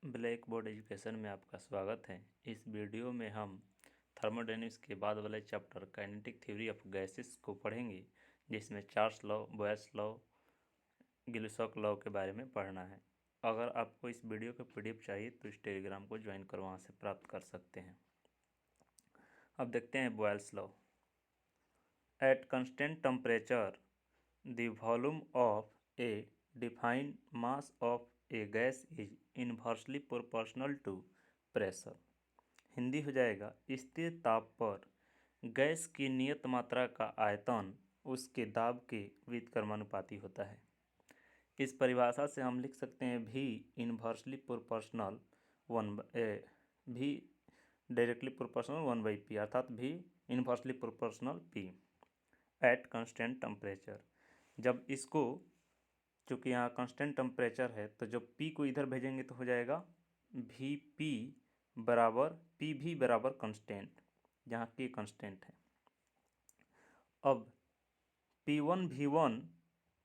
Black board education में आपका स्वागत है। इस वीडियो में हम थर्मोडायनेमिक्स के बाद वाले chapter kinetic theory of gases को पढ़ेंगे, जिसमें Charles law, Boyle's law, Gibbs law के बारे में पढ़ना है। अगर आपको इस वीडियो का पीडीएफ चाहिए तो इस टेलीग्राम को ज्वाइन कर वहाँ से प्राप्त कर सकते हैं। अब देखते हैं Boyle's law. At constant temperature the volume of a defined mass of a gas is inversely proportional to pressure. Hindi हो जाएगा, स्थिर ताप पर गैस की नियत मात्रा का आयतन उसके दाब के व्युत्क्रमानुपाती होता है। इस परिभाषा से हम लिख सकते हैं भी इनवर्सली प्रोपोर्शनल भी डायरेक्टली प्रोपोर्शनल 1/p, अर्थात भी inversely proportional p at constant temperature. जब इसको, चूँकि यहाँ कंस्टेंट टेम्परेचर है, तो जब p को इधर भेजेंगे तो हो जाएगा वी पी बराबर पी भी बराबर कंस्टेंट, जहाँ k कंस्टेंट है। अब P1 V1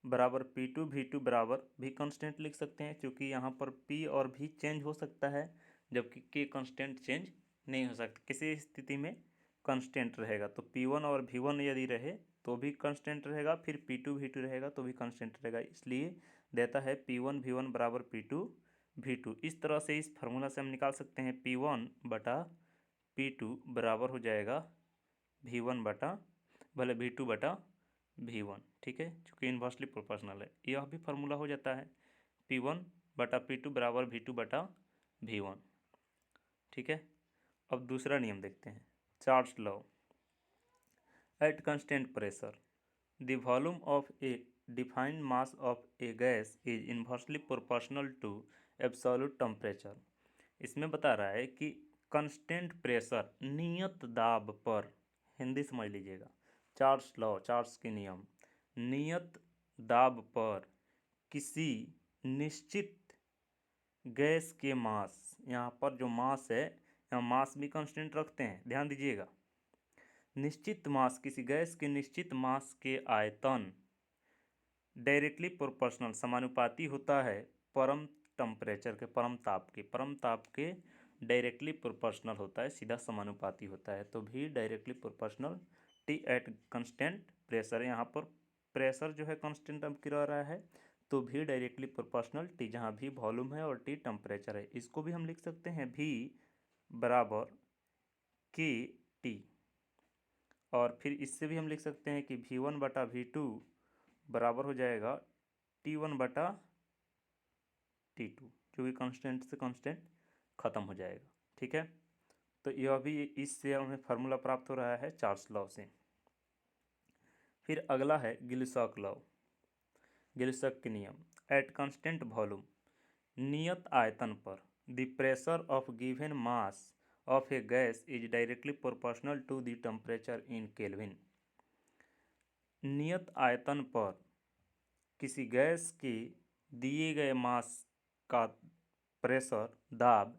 बराबर P2 V2 बराबर भी कंस्टेंट लिख सकते हैं, क्योंकि यहाँ पर P और V चेंज हो सकता है, जबकि K कंस्टेंट चेंज नहीं हो सकता। किसी स्थिति में कंस्टेंट रहेगा, तो P1 और V1 यदि रहे तो भी कंस्टेंट रहेगा, फिर P2 V2 रहेगा तो भी कंस्टेंट रहेगा। इसलिए देता है P1 V1 बराबर P2 V2। इस तरह से इस फार्मूला से हम निकाल सकते हैं P1 बटा P2 बराबर हो जाएगा V1 बटा V2 बटा V1। ठीक है, चूँकि इन्वर्सली प्रोपोर्शनल है, यह भी फार्मूला हो जाता है P1 बटा P2 बराबर V2 बटा V1। ठीक है, अब दूसरा नियम देखते हैं, Charles law. At constant pressure the volume of a defined mass of a gas is inversely proportional to absolute temperature. इसमें बता रहा है कि कंस्टेंट प्रेशर, नियत दाब पर, हिंदी समझ लीजिएगा, चार्ल्स लॉ, चार्ल्स के नियम, नियत दाब पर किसी निश्चित गैस के मास, यहाँ पर जो मास है, यहाँ मास भी कांस्टेंट रखते हैं, ध्यान दीजिएगा, निश्चित मास, किसी गैस के निश्चित मास के आयतन डायरेक्टली प्रोपोर्शनल, समानुपाती होता है परम टेम्परेचर के, परम ताप के डायरेक्टली प्रोपोर्शनल होता है, सीधा समानुपाती होता है। तो भी directly proportional T at constant pressure, यहाँ पर प्रेशर जो है कांस्टेंट अब रह रहा है, तो भी डायरेक्टली प्रोपोर्शनल टी, जहाँ भी वॉल्यूम है और टी टेम्परेचर है। इसको भी हम लिख सकते हैं भी बराबर के टी, और फिर इससे भी हम लिख सकते हैं कि V1 बटा V2 बराबर हो जाएगा T1 बटा T2, जो कि कांस्टेंट से कांस्टेंट खत्म हो जाएगा। ठीक है, तो यह भी, इससे हमें फार्मूला प्राप्त हो रहा है चार्ल्स लॉ से। फिर अगला है गिब्स लॉ, गिब्स के नियम। एट कांस्टेंट वॉल्यूम, नियत आयतन पर, the pressure of given mass of a gas is directly proportional to the temperature in Kelvin. नियत आयतन पर किसी गैस के दिए गए मास का प्रेशर, दाब,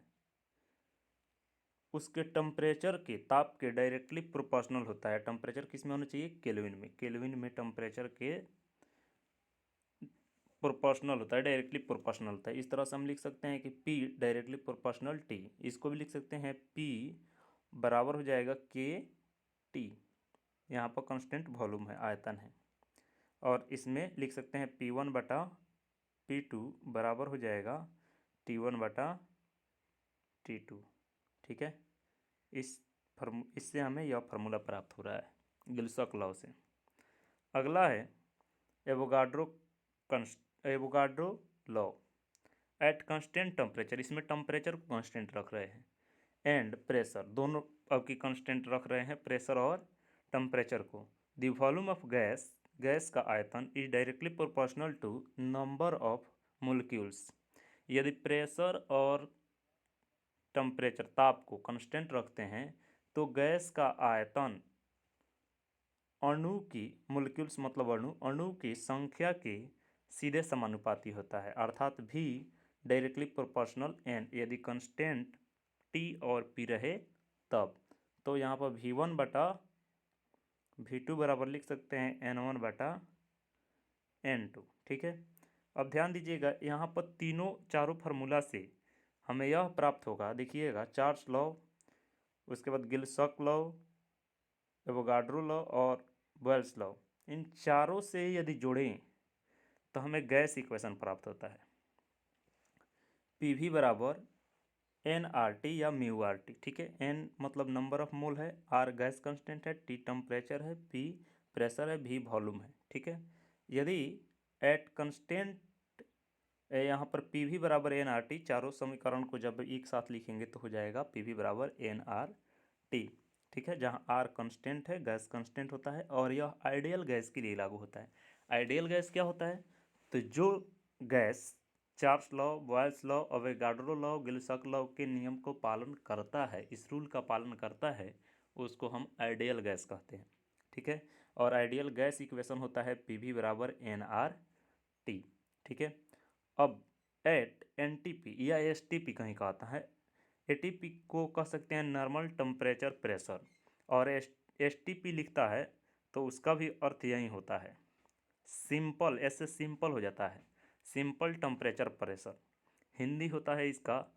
उसके टेम्परेचर के, ताप के डायरेक्टली प्रोपोर्शनल होता है। टेम्परेचर किस में होना चाहिए? केल्विन में। केल्विन में टेम्परेचर के प्रोपोर्शनल होता है, डायरेक्टली प्रोपोर्शनल होता है। इस तरह से हम लिख सकते हैं कि P डायरेक्टली प्रोपोर्शनल T। इसको भी लिख सकते हैं P बराबर हो जाएगा के टी, यहाँ पर कांस्टेंट वॉल्यूम है, आयतन है। और इसमें लिख सकते हैं P1 बटा P2 बराबर हो जाएगा T1 बटा T2। ठीक है, इससे हमें यह फार्मूला प्राप्त हो रहा है गिब्स लॉ से। अगला है Avogadro law. At constant temperature, इसमें टेम्परेचर को कांस्टेंट रख रहे हैं, एंड प्रेशर, दोनों अब की कांस्टेंट रख रहे हैं, प्रेशर और टेम्परेचर को। The volume of gas, gas का आयतन, is directly proportional to number of molecules. यदि प्रेशर और टेम्परेचर, ताप को कांस्टेंट रखते हैं, तो गैस का आयतन अणु की, मोलिक्यूल्स मतलब अणु, अणु की संख्या के सीधे समानुपाती होता है, अर्थात भी डायरेक्टली प्रोपोर्शनल एन, यदि कांस्टेंट टी और पी रहे तब। तो यहाँ पर V1 बटा V2 बराबर लिख सकते हैं N1 बटा N2। ठीक है, अब ध्यान दीजिएगा, यहाँ पर चारों फार्मूला से हमें यह प्राप्त होगा, देखिएगा, चार्ल्स लॉ, उसके बाद गिल्स लॉ, एवोगाड्रो लॉ और बोयल्स लॉ, इन चारों से यदि जोड़ें तो हमें गैस इक्वेशन प्राप्त होता है। पीवी बराबर NRT या म्यू आर टी। ठीक है, N मतलब नंबर ऑफ मोल है, R गैस कांस्टेंट है, T टेम्परेचर है, P प्रेशर है, V वॉल्यूम है। ठीक है, यदि एट कांस्टेंट यहाँ पर PV बराबर NRT, चारों समीकरण को जब एक साथ लिखेंगे तो हो जाएगा PV बराबर NRT। ठीक है, जहाँ R कांस्टेंट है, गैस कांस्टेंट होता है, और यह आइडियल गैस के लिए लागू होता है। आइडियल गैस क्या होता है? तो जो gas Charles law, Boyle's law, Avogadro law, gills law के नियम को पालन करता है, इस रूल का पालन करता है, उसको हम आइडियल गैस कहते हैं। ठीक है, और आइडियल गैस इक्वेशन होता है PV बराबर NRT। ठीक है, अब एट NTP या STP कहीं का आता है, ATP को कह सकते हैं नॉर्मल टेम्परेचर प्रेशर, और STP लिखता है तो उसका भी अर्थ यही होता है, सिंपल, ऐसे सिंपल हो जाता है, सिंपल टेम्परेचर प्रेशर। हिंदी होता है इसका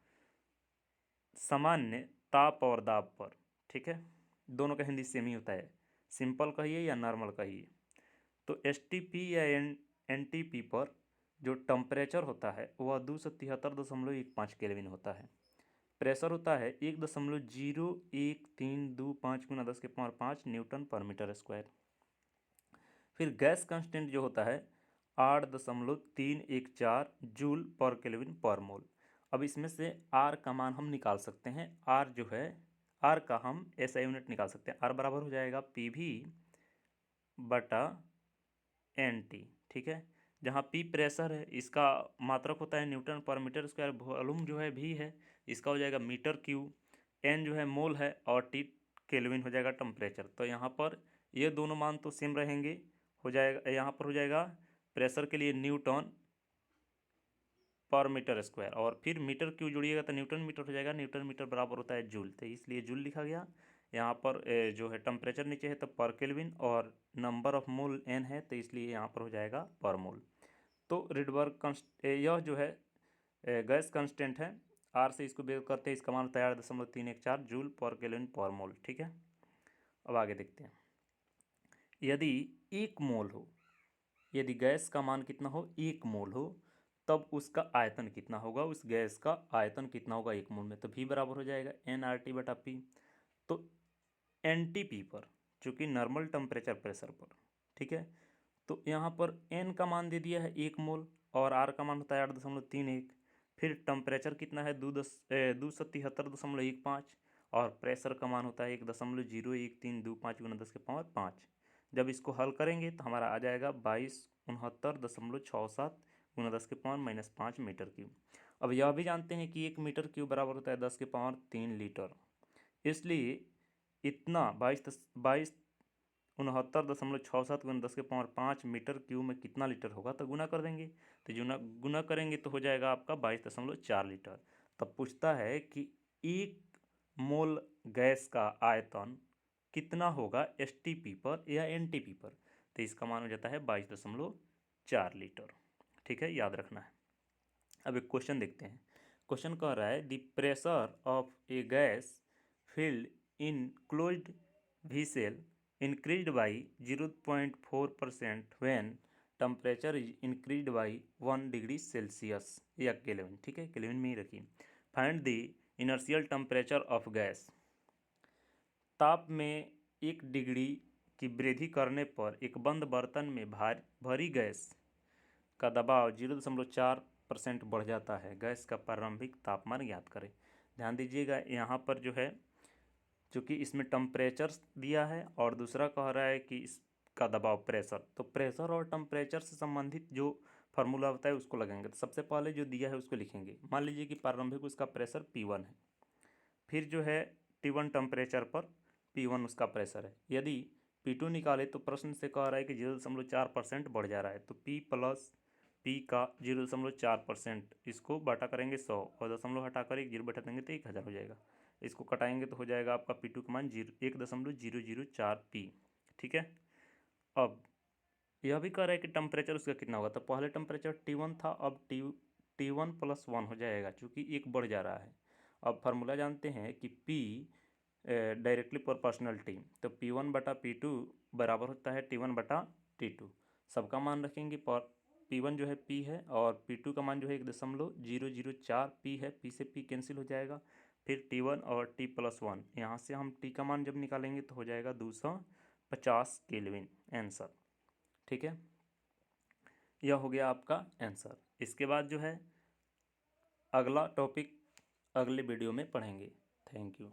सामान्य ताप और दाब पर। ठीक है, दोनों का हिंदी सेम ही होता है, सिंपल कहिए या नॉर्मल कहिए। तो STP या NTP पर जो टेम्परेचर होता है वह 273.15 केल्विन होता है। प्रेशर होता है 1.0132 गुना 10⁵ न्यूटन पर मीटर स्क्वायर। फिर गैस कांस्टेंट जो होता है 8.314 जूल पर केल्विन पर मोल। अब इसमें से R का मान हम निकाल सकते हैं। R जो है, R का हम SI यूनिट निकाल सकते हैं। R बराबर हो जाएगा PV बटा NT। ठीक है, जहाँ P प्रेशर है, इसका मात्रक होता है न्यूटन पर मीटर स्क्वायर, वॉल्यूम जो है V है, इसका हो जाएगा मीटर क्यूब, N जो है मोल है, और T केल्विन हो जाएगा टेम्परेचर। तो यहाँ पर ये दोनों मान तो सेम रहेंगे, हो जाएगा, यहाँ पर हो जाएगा प्रेशर के लिए न्यूटन पर मीटर स्क्वायर, और फिर मीटर क्यूब जोड़िएगा तो न्यूटन मीटर हो जाएगा, न्यूटन मीटर बराबर होता है जूल, तो इसलिए जूल लिखा गया। यहाँ पर जो है टेम्परेचर नीचे है तो पर केल्विन, और नंबर ऑफ मोल N है तो इसलिए यहाँ पर हो जाएगा पर मोल। तो रिडबर्ग यह जो है गैस कांस्टेंट है, R से इसको बेर करते हैं, इसका मान होता है 8.314 जूल पर केल्विन पर मोल। ठीक है, अब आगे देखते हैं। यदि 1 मोल हो, यदि गैस का मान कितना हो, 1 मोल हो, तब उसका आयतन कितना होगा, उस गैस का आयतन कितना होगा 1 मोल में, तो V बराबर हो जाएगा NRT बटा P। तो NTP पर, चूँकि नॉर्मल टेम्परेचर प्रेशर पर, ठीक है, तो यहाँ पर N का मान दे दिया है 1 मोल, और R का मान होता है 8.31। फिर टेम्परेचर कितना है 277.15, और प्रेशर का मान होता है 1.0132 गुना 10⁵ जब इसको हल करेंगे तो हमारा आ जाएगा 2269.67 गुना 10⁻⁻5 मीटर क्यूब। अब यह भी जानते हैं कि 1 मीटर क्यूब बराबर होता है 10⁻3 लीटर, इसलिए इतना 2269.67 गुना 10⁻5 मीटर क्यूब में कितना लीटर होगा, तो गुना कर देंगे, तो गुना करेंगे तो हो जाएगा आपका 22.4 लीटर। तब पूछता है कि 1 मोल गैस का आयतन कितना होगा STP पर या NTP पर, तो इसका मान हो जाता है 22.4 लीटर। ठीक है, याद रखना है। अब एक क्वेश्चन देखते हैं। क्वेश्चन कह रहा है the pressure of a gas filled in closed vessel increased by 0.4% when temperature is increase by 1 degree Celsius या केल्विन। ठीक है, केल्विन में ही रखिए। Find the inertial temperature of gas. ताप में 1 डिग्री की वृद्धि करने पर एक बंद बर्तन में भरी गैस का दबाव 0.4% बढ़ जाता है। गैस का प्रारंभिक तापमान ज्ञात करें। ध्यान दीजिएगा, यहाँ पर जो है चूँकि इसमें टेम्परेचर दिया है और दूसरा कह रहा है कि इसका दबाव प्रेशर, तो प्रेशर और टेम्परेचर से संबंधित जो फार्मूला होता है उसको लगाएंगे। तो सबसे पहले जो दिया है उसको लिखेंगे। मान लीजिए कि प्रारंभिक उसका प्रेशर P1 है, फिर जो है T1 टेम्परेचर पर P1 उसका प्रेशर है। यदि P2 निकाले तो प्रश्न से कह रहा है कि 0.4% बढ़ जा रहा है, तो P प्लस P का 0.4%, इसको बटा करेंगे 100 और दशमलव हटा कर 1 जीरो बैठा देंगे तो 1000 हो जाएगा। इसको कटाएंगे तो हो जाएगा आपका P2 का मान 1.004P। ठीक है, अब यह भी कह रहा है कि टेम्परेचर उसका कितना होगा, तो पहले टेम्परेचर T1 था, अब T1 + 1 हो जाएगा, चूँकि एक बढ़ जा रहा है। अब फार्मूला जानते हैं कि P डायरेक्टली प्रोपोर्शनल T, तो P1/P2 बराबर होता है T1/T2। सबका मान रखेंगे, पर P1 जो है P है और P2 का मान जो है 1.004 P है, P से P कैंसिल हो जाएगा। फिर T1 और T+1, यहाँ से हम T का मान जब निकालेंगे तो हो जाएगा 250 केल्विन आंसर। ठीक है, यह हो गया आपका आंसर। इसके बाद जो है अगला टॉपिक अगले वीडियो में पढ़ेंगे। Thank you.